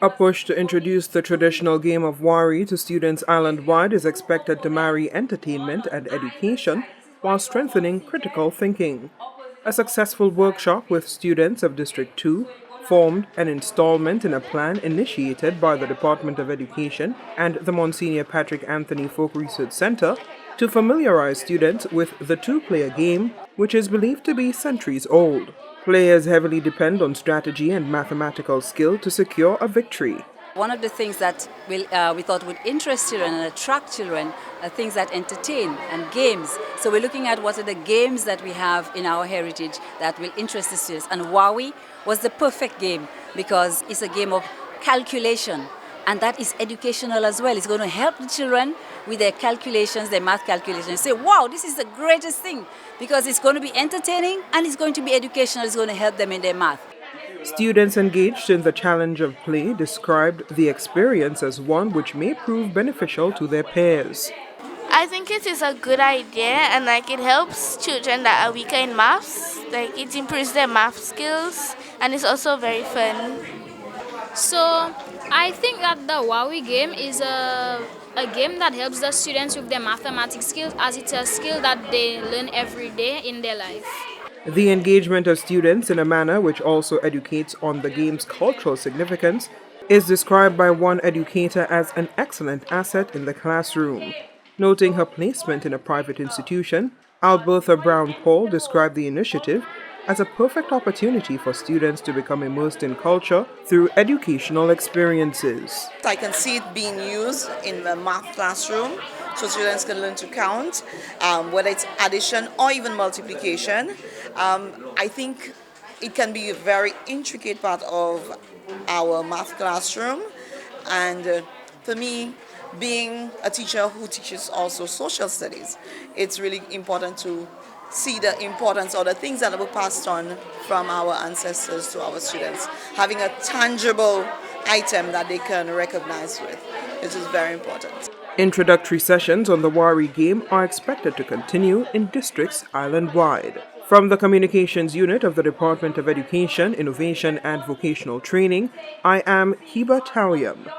A push to introduce the traditional game of Wawi to students island-wide is expected to marry entertainment and education while strengthening critical thinking. A successful workshop with students of District 2 formed an installment in a plan initiated by the Department of Education and the Monsignor Patrick Anthony Folk Research Center to familiarize students with the two-player game, which is believed to be centuries old. Players heavily depend on strategy and mathematical skill to secure a victory. One of the things that we thought would interest children and attract children are things that entertain and games. So we're looking at what are the games that we have in our heritage that will interest the students. And Wawi was the perfect game because it's a game of calculation. And that is educational as well. It's going to help the children with their calculations, their math calculations. Say, wow, this is the greatest thing because it's going to be entertaining and it's going to be educational. It's going to help them in their math. Students engaged in the challenge of play described the experience as one which may prove beneficial to their peers. I think it is a good idea and it helps children that are weaker in maths. It improves their math skills and it's also very fun. So I think that the Wawi game is a game that helps the students with their mathematics skills as it's a skill that they learn every day in their life. The engagement of students in a manner which also educates on the game's cultural significance is described by one educator as an excellent asset in the classroom. Noting her placement in a private institution, Albertha Brown-Paul described the initiative as a perfect opportunity for students to become immersed in culture through educational experiences. I can see it being used in the math classroom so students can learn to count, whether it's addition or even multiplication. I think it can be a very intricate part of our math classroom, and for me, being a teacher who teaches also social studies, it's really important to see the importance or the things that were passed on from our ancestors to our students. Having a tangible item that they can recognize with, which is very important. Introductory sessions on the Wawi game are expected to continue in districts island-wide. From the Communications Unit of the Department of Education, Innovation and Vocational Training, I am Hiba Tawyam.